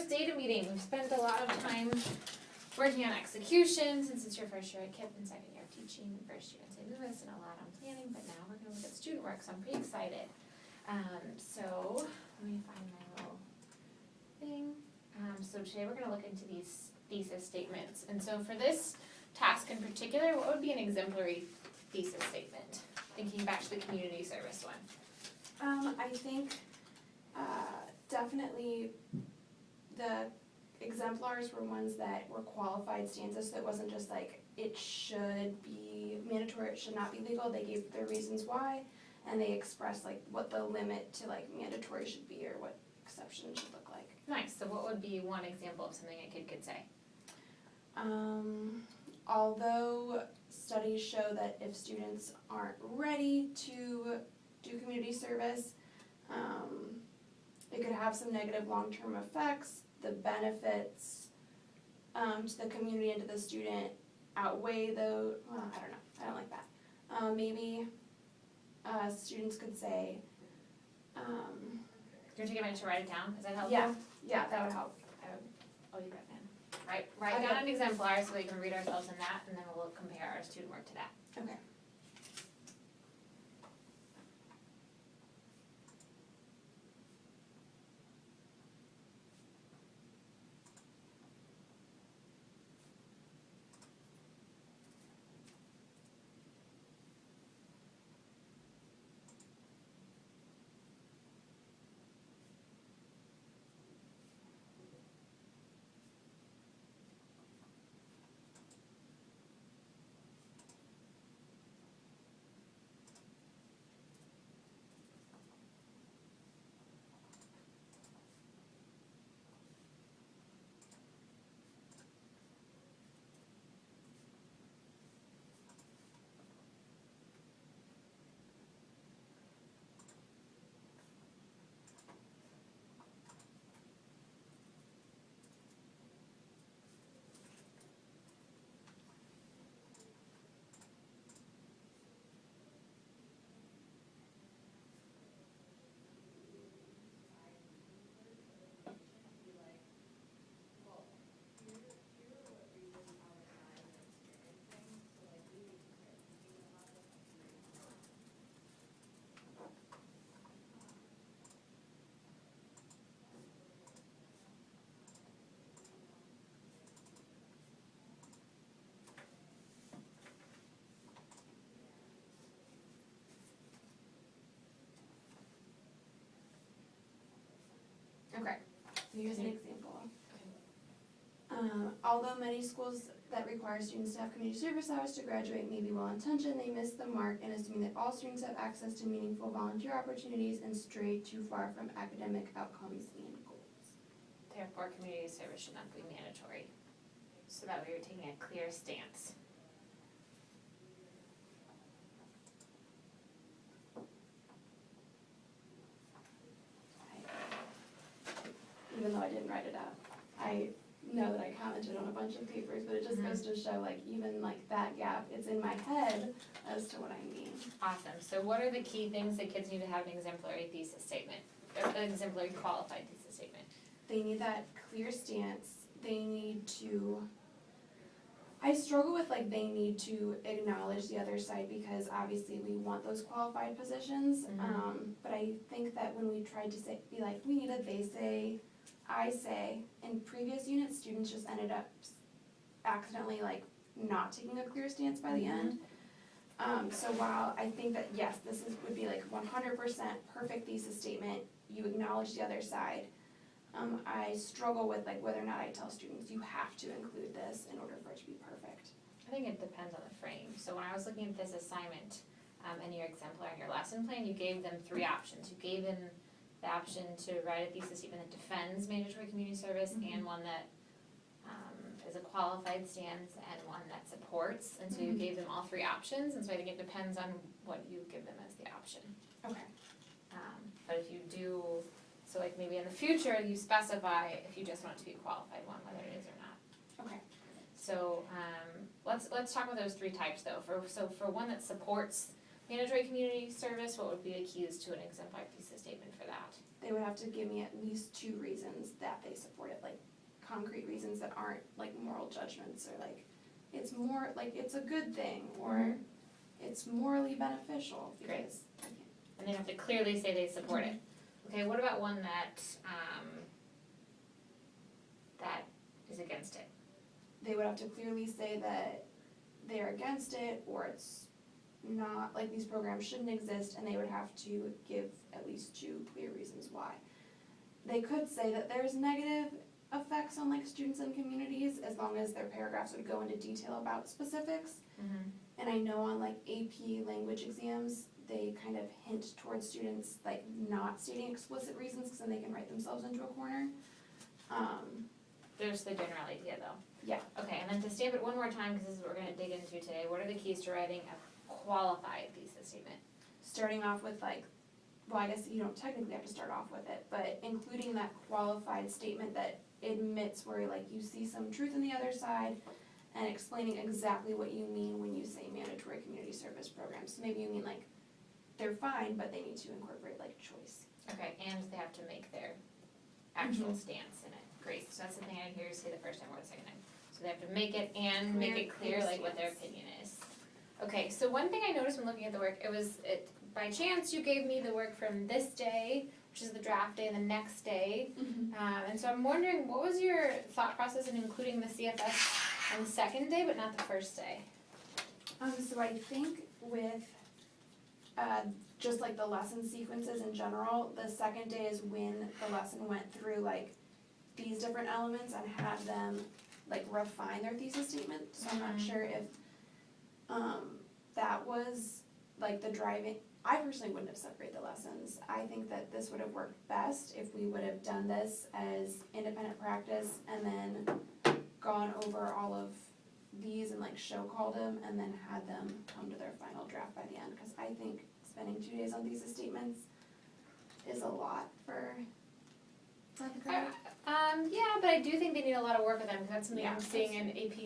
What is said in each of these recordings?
first data meeting. We've spent a lot of time working on execution since it's your first year at KIPP and second year of teaching, first year in St. Louis, and a lot on planning, but now we're gonna look at student work, so I'm pretty excited. So let me find my little thing. So today we're gonna look into these thesis statements. And so for this task in particular, what would be an exemplary thesis statement? Thinking back to the community service one. I think definitely the exemplars were ones that were qualified stanzas, so it wasn't just like it should be mandatory, it should not be legal. They gave their reasons why, and they expressed like what the limit to like mandatory should be or what exception should look like. Nice. So what would be one example of something a kid could say? Although studies show that if students aren't ready to do community service, it could have some negative long-term effects. The benefits to the community and to the student outweigh the, well, I don't know, I don't like that. Maybe students could say, Do you take a minute to write it down? Is that helpful? Yeah, that would help. Oh, you got a pen. Write down an exemplar so we can read ourselves in that, and then we'll compare our student work to that. Okay. Okay. Here's an example. Although many schools that require students to have community service hours to graduate may be well-intentioned, they miss the mark in assuming that all students have access to meaningful volunteer opportunities and stray too far from academic outcomes and goals. Therefore, community service should not be mandatory, so that we are taking a clear stance. Even though I didn't write it out, I know that I commented on a bunch of papers, but it just goes to show like even like that gap, it's in my head as to what I mean. Awesome. So what are the key things that kids need to have an exemplary thesis statement, or an exemplary qualified thesis statement? They need that clear stance. They need to, I struggle with like they need to acknowledge the other side because obviously we want those qualified positions. But I think that when we tried to say, be like, we need a they say, I say, in previous units, students just ended up accidentally like not taking a clear stance by the end. So while I think that yes, would be like 100% perfect thesis statement, you acknowledge the other side. I struggle with like whether or not I tell students you have to include this in order for it to be perfect. I think it depends on the frame. So when I was looking at this assignment and your exemplar and your lesson plan, you gave them 3 options. You gave them the option to write a thesis statement that defends mandatory community service and one that is a qualified stance and one that supports. And so you gave them all 3 options, and so I think it depends on what you give them as the option. Okay. But if you do, so like maybe in the future you specify if you just want it to be a qualified one, whether it is or not. Okay. So let's talk about those 3 types though. For one that supports mandatory community service, what would be the keys to an exemplary thesis statement for that? They they would have to give me at least 2 reasons that they support it, like concrete reasons that aren't like moral judgments or like it's more like it's a good thing or it's morally beneficial because Great. And they have to clearly say they support it. Okay, what about one that that is against it? they would have to clearly say that they're against it or it's not, like these programs shouldn't exist, and they would have to give at least 2 clear reasons why. They could say that there's negative effects on like students and communities as long as their paragraphs would go into detail about specifics. And I know on like AP language exams, they kind of hint towards students like not stating explicit reasons because then they can write themselves into a corner. There's the general idea though. Yeah. Okay, and then to stamp it one more time, because this is what we're going to dig into today, what are the keys to writing a qualified thesis statement? Starting off with like, well, I guess you don't technically have to start off with it, but including that qualified statement that admits where like you see some truth in the other side and explaining exactly what you mean when you say mandatory community service programs. So maybe you mean like they're fine, but they need to incorporate like choice. Okay, and they have to make their actual stance in it. Great, so that's the thing I didn't hear you say the first time or the second time. So they have to make it and make it clear like what their opinion is. Okay, so one thing I noticed when looking at the work, by chance you gave me the work from this day, which is the draft day, and the next day. And so I'm wondering, what was your thought process in including the CFS on the second day but not the first day? So I think with just like the lesson sequences in general, the second day is when the lesson went through like these different elements and had them like refine their thesis statement. So I'm not sure if that was like the driving. I personally wouldn't have separated the lessons. I think that this would have worked best if we would have done this as independent practice and then gone over all of these and like show called them and then had them come to their final draft by the end, because I think spending 2 days on thesis statements is a lot for the grade. Yeah, but I do think they need a lot of work with them, because that's something Yeah, I'm seeing in AP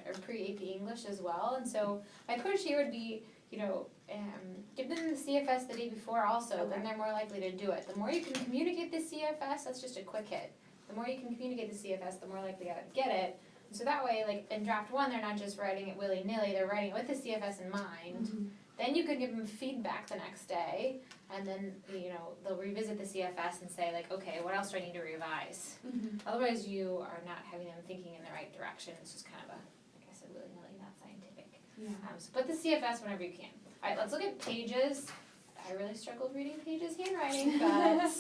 or pre-AP English as well. And so my push here would be, give them the CFS the day before also, then they're more likely to do it. The more you can communicate the CFS, that's just a quick hit. The more you can communicate the CFS, the more likely they get it. And so that way, like in draft 1, they're not just writing it willy-nilly, they're writing it with the CFS in mind. Then you could give them feedback the next day, and then, they'll revisit the CFS and say like, okay, what else do I need to revise? Otherwise, you are not having them thinking in the right direction. It's just kind of like I said, willy-nilly, not scientific. So put the CFS whenever you can. All right, let's look at Pages. I really struggled reading Pages' handwriting, but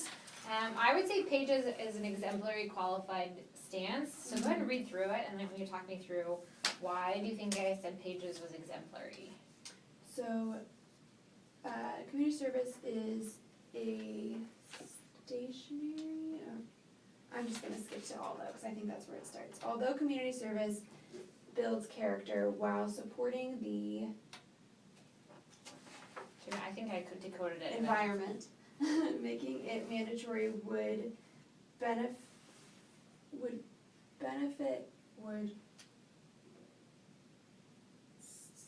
I would say Pages is an exemplary qualified stance. So go ahead and read through it, and then when you talk me through why do you think I said Pages was exemplary? So, community service is a stationary, I'm just going to skip to although, because I think that's where it starts. Although community service builds character while supporting the I think I could decoded it. environment, making it mandatory would benefit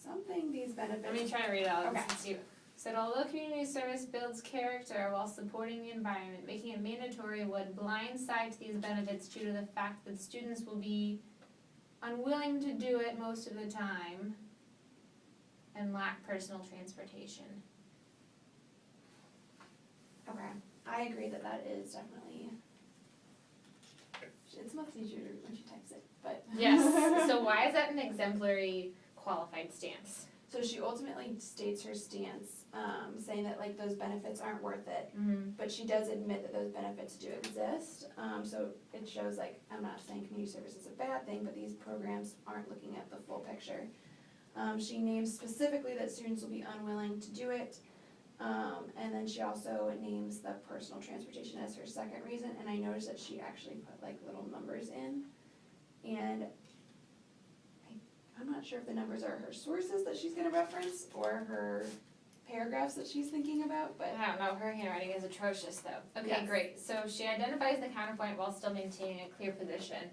something these benefits. Let me try to read it out. Okay. See. Said although community service builds character while supporting the environment, making it mandatory would blindside to these benefits due to the fact that students will be unwilling to do it most of the time and lack personal transportation. Okay, I agree that is definitely, it's much easier when she types it, but. Yes, so why is that an exemplary qualified stance? So she ultimately states her stance, saying that like those benefits aren't worth it, but she does admit that those benefits do exist. So it shows like, I'm not saying community service is a bad thing, but these programs aren't looking at the full picture. She names specifically that students will be unwilling to do it, and then she also names the personal transportation as her second reason, and I noticed that she actually put like little numbers in, and I'm not sure if the numbers are her sources that she's going to reference or her paragraphs that she's thinking about, but I don't know, her handwriting is atrocious though. Okay, yes. Great. So she identifies the counterpoint while still maintaining a clear position.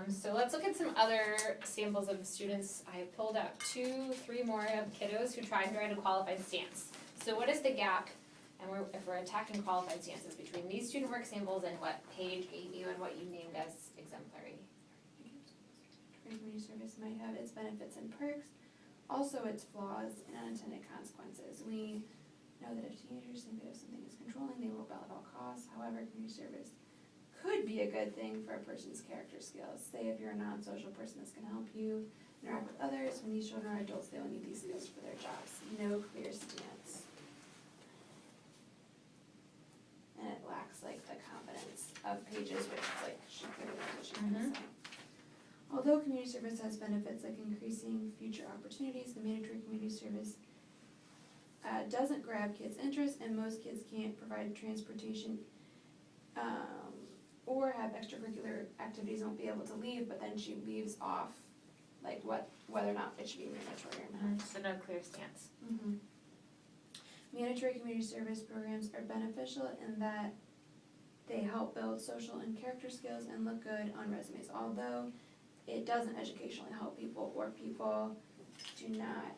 So let's look at some other samples of students. I pulled out 2, 3 more of kiddos who tried to write a qualified stance. So what is the gap and if we're attacking qualified stances between these student work samples and what Paige gave you and what you named as exemplary. Community service might have its benefits and perks, also its flaws and unintended consequences. We know that if teenagers think that if something is controlling, they will rebel at all costs. However, community service could be a good thing for a person's character skills. Say if you're a non-social person, this can help you interact with others. When these children are adults, they will need these skills for their jobs. No clear stance. And it lacks like the confidence of Pages, which is like she clearly knows what she's gonna say. Although community service has benefits like increasing future opportunities, the mandatory community service doesn't grab kids' interest, and most kids can't provide transportation or have extracurricular activities, won't be able to leave, but then she leaves off like whether or not it should be mandatory or not. So no clear stance. Mandatory community service programs are beneficial in that they help build social and character skills and look good on resumes, although it doesn't educationally help people, or people do not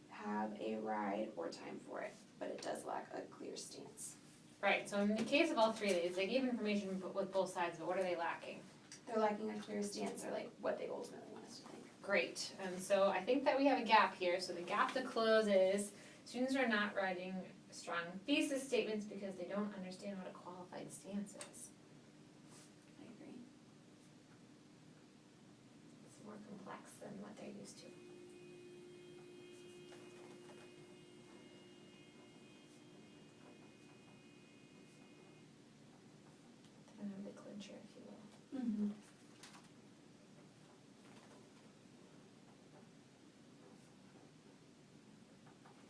have a ride or time for it, but it does lack a clear stance. Right, so in the case of all three of these, they gave information with both sides, but what are they lacking? They're lacking a clear stance, or like what they ultimately want us to think. Great, and so I think that we have a gap here, so the gap to close is students are not writing strong thesis statements because they don't understand what a qualified stance is. I agree. It's more complex than what they're used to. Kind of the clincher, if you will.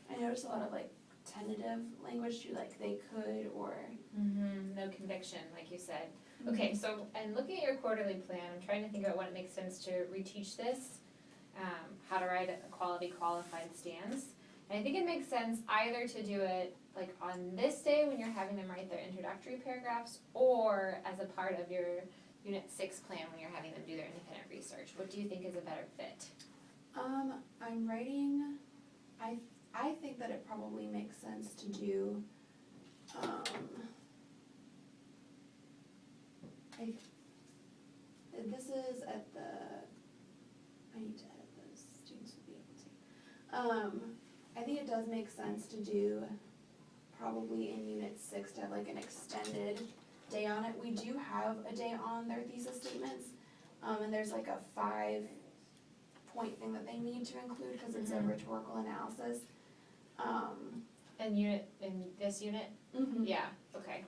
I noticed a lot of like tentative language too, like they could or. No conviction, like you said. Okay, so, and looking at your quarterly plan, I'm trying to think about when it makes sense to reteach this, how to write a quality qualified stance. And I think it makes sense either to do it like on this day when you're having them write their introductory paragraphs, or as a part of your Unit 6 plan when you're having them do their independent research. What do you think is a better fit? I'm writing, I think that it probably makes sense to do, this is at the, I need to edit those, students will be able to. I think it does make sense to do probably in Unit 6 to have like an extended day on it. We do have a day on their thesis statements, and there's like a 5-point thing that they need to include because it's a rhetorical analysis. In this unit? Yeah, okay.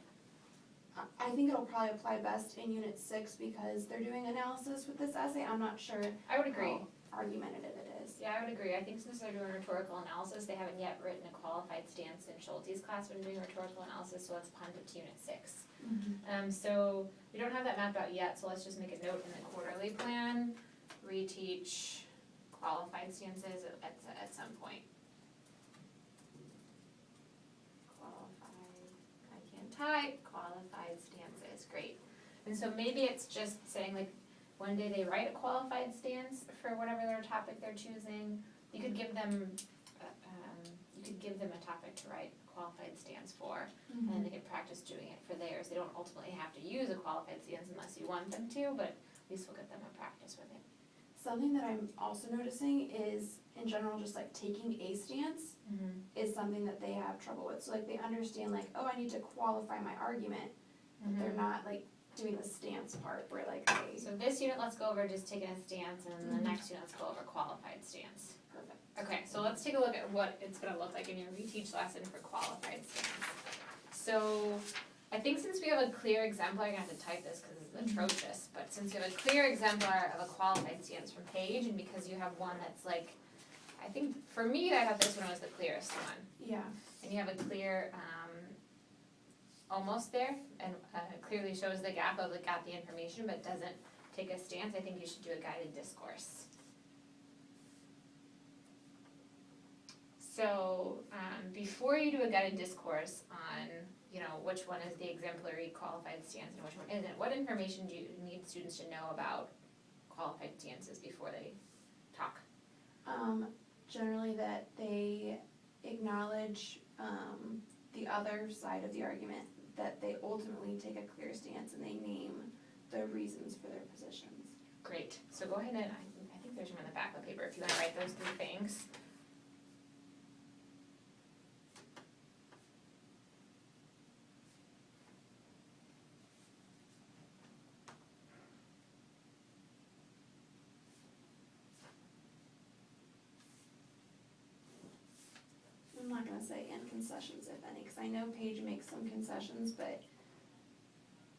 I think it'll probably apply best in Unit 6 because they're doing analysis with this essay. I'm not sure I would agree. how argumentative it is. Yeah, I would agree. I think since they're doing rhetorical analysis, they haven't yet written a qualified stance in Schulte's class when doing rhetorical analysis, so let's punt it to Unit 6. So we don't have that mapped out yet, so let's just make a note in the quarterly plan, reteach qualified stances at some point. Type qualified stances, great. And so maybe it's just saying like one day they write a qualified stance for whatever their topic they're choosing. You could give them a topic to write a qualified stance for, and then they could practice doing it for theirs. They don't ultimately have to use a qualified stance unless you want them to, but at least we'll get them a practice with it. Something that I'm also noticing is, in general, just like taking a stance is something that they have trouble with. So like they understand like, oh, I need to qualify my argument, but they're not like doing the stance part where like they. So this unit, let's go over just taking a stance, and then the next unit, let's go over qualified stance. Perfect. Okay, so let's take a look at what it's gonna look like in your reteach lesson for qualified stance. So I think since we have a clear exemplar, I'm gonna have to type this because it's atrocious, but since you have a clear exemplar of a qualified stance from Paige, and because you have one that's like, I think, for me, I thought this one was the clearest one. Yeah. And you have a clear, almost there, and clearly shows the gap of it got the information but doesn't take a stance. I think you should do a guided discourse. So before you do a guided discourse on, which one is the exemplary qualified stance and which one isn't, what information do you need students to know about qualified stances before they talk? Generally that they acknowledge the other side of the argument, that they ultimately take a clear stance and they name the reasons for their positions. Great, so go ahead and, I think there's room in the back of the paper if you wanna write those 3 things. I'm not gonna say and concessions if any, cause I know Paige makes some concessions, but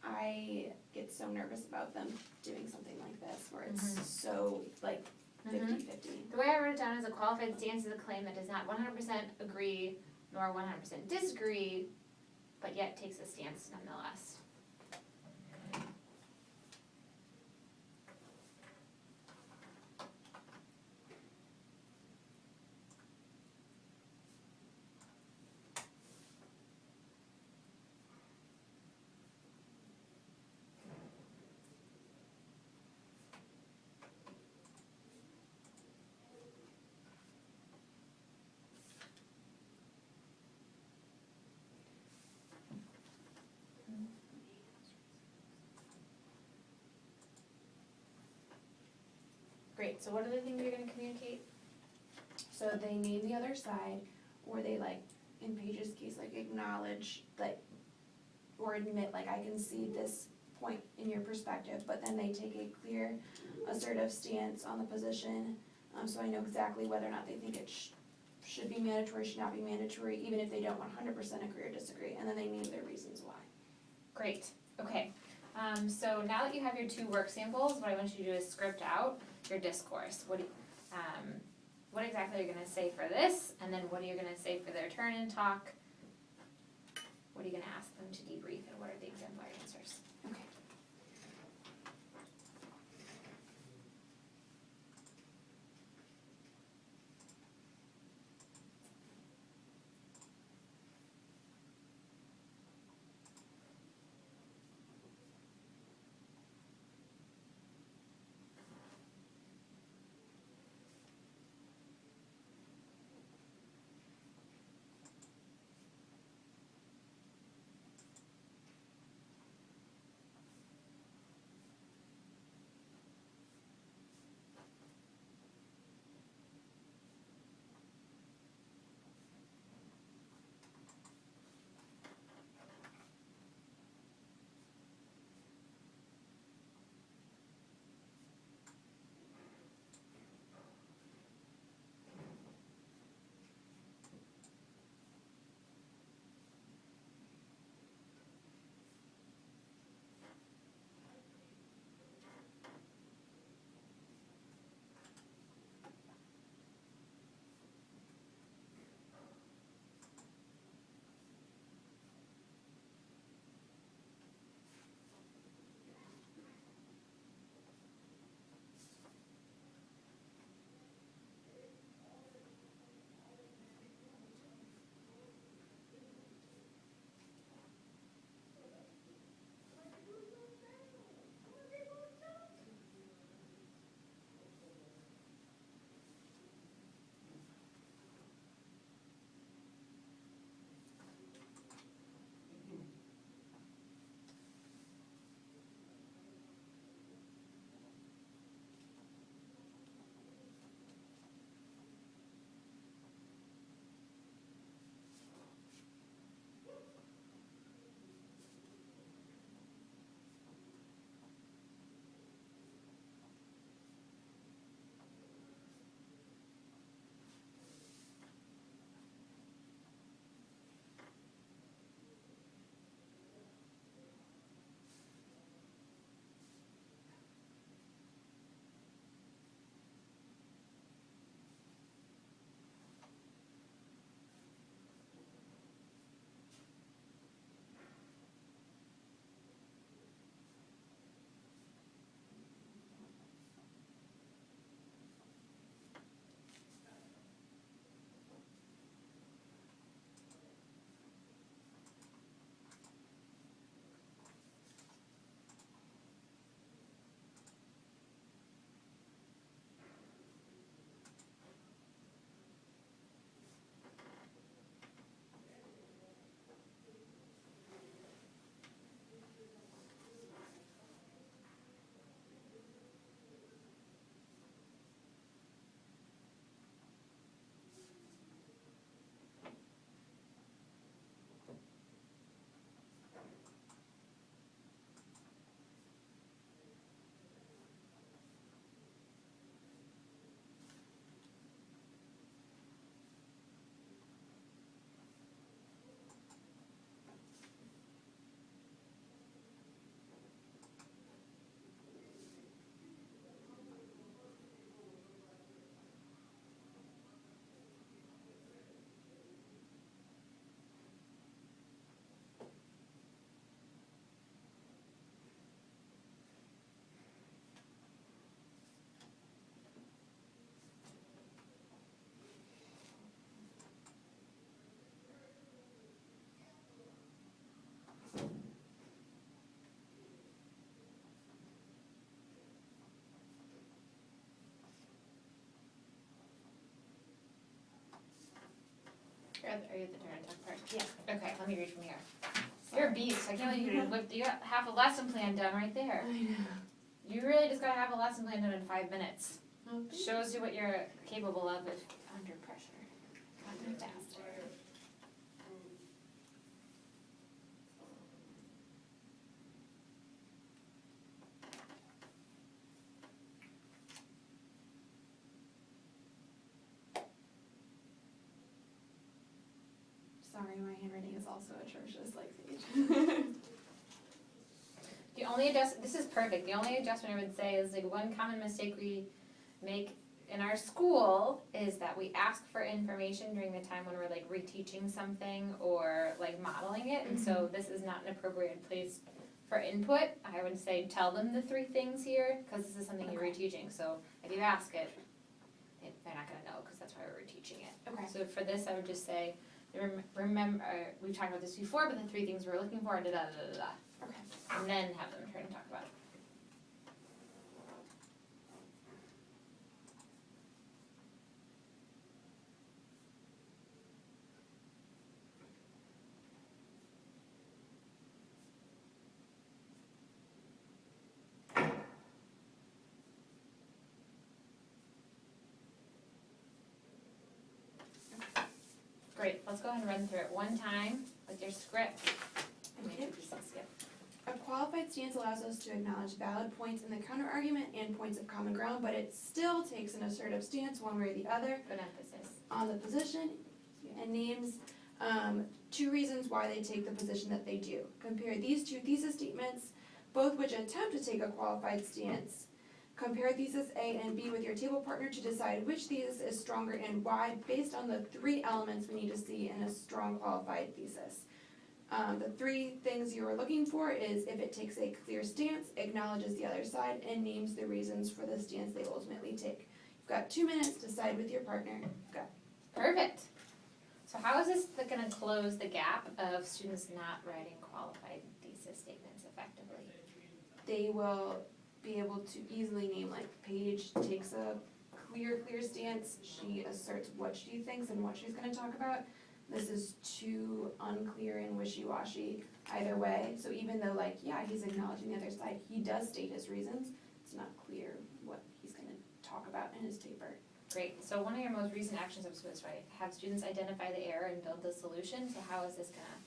I get so nervous about them doing something like this, where it's so, like, 50-50. The way I wrote it down is a qualified stance is a claim that does not 100% agree nor 100% disagree, but yet takes a stance nonetheless. Great, so what are the things you're gonna communicate? So they name the other side, or they, like, in Paige's case, like, acknowledge, like, or admit, like, I can see this point in your perspective, but then they take a clear, assertive stance on the position, so I know exactly whether or not they think it should be mandatory, should not be mandatory, even if they don't 100% agree or disagree, and then they name their reasons why. Great, okay. So now that you have your 2 work samples, what I want you to do is script out your discourse. What exactly are you gonna say for this, and then what are you gonna say for their turn and talk? What are you gonna ask them to debrief, and what are the exemplary answers? Okay. are you at the turn and talk part? Yeah. Okay, let me read from here. You're a beast. I can't believe you got half a lesson plan done right there. I know. You really just gotta have a lesson plan done in 5 minutes. Okay. Shows you what you're capable of if under pressure. Gotta be faster. Sorry, my handwriting is also atrocious, like Sage. The only this is perfect. The only adjustment I would say is like one common mistake we make in our school is that we ask for information during the time when we're like reteaching something or like modeling it, and so this is not an appropriate place for input. I would say tell them the 3 things here because this is something you're reteaching. So if you ask it, they're not gonna know because that's why we're reteaching it. Okay. So for this, I would just say, remember, we've talked about this before, but the 3 things we're looking for, da da da da da. Okay. And then have them turn and talk about it. Great, let's go ahead and run through it one time with your script. And make sure you skip. A qualified stance allows us to acknowledge valid points in the counter-argument and points of common ground, but it still takes an assertive stance one way or the other Good emphasis. on the position and names 2 reasons why they take the position that they do. Compare these 2 thesis statements, both which attempt to take a qualified stance. Compare thesis A and B with your table partner to decide which thesis is stronger and why, based on the 3 elements we need to see in a strong qualified thesis. The 3 things you are looking for is if it takes a clear stance, acknowledges the other side, and names the reasons for the stance they ultimately take. You've got 2 minutes to decide with your partner. Go. Perfect. So how is this gonna close the gap of students not writing qualified thesis statements effectively? They will be able to easily name, like Paige takes a clear stance, she asserts what she thinks and what she's gonna talk about. This is too unclear and wishy-washy either way, so even though like, yeah, he's acknowledging the other side, he does state his reasons, it's not clear what he's gonna talk about in his paper. Great, so one of your most recent actions was to have students identify the error and build the solution, so how is this gonna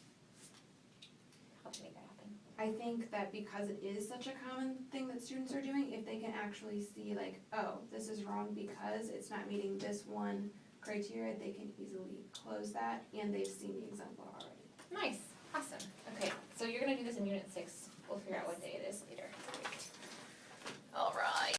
help make that happen? I think that because it is such a common thing that students are doing, if they can actually see like, oh, this is wrong because it's not meeting this one criteria, they can easily close that, and they've seen the example already. Nice, awesome. Okay, so you're gonna do this in Unit 6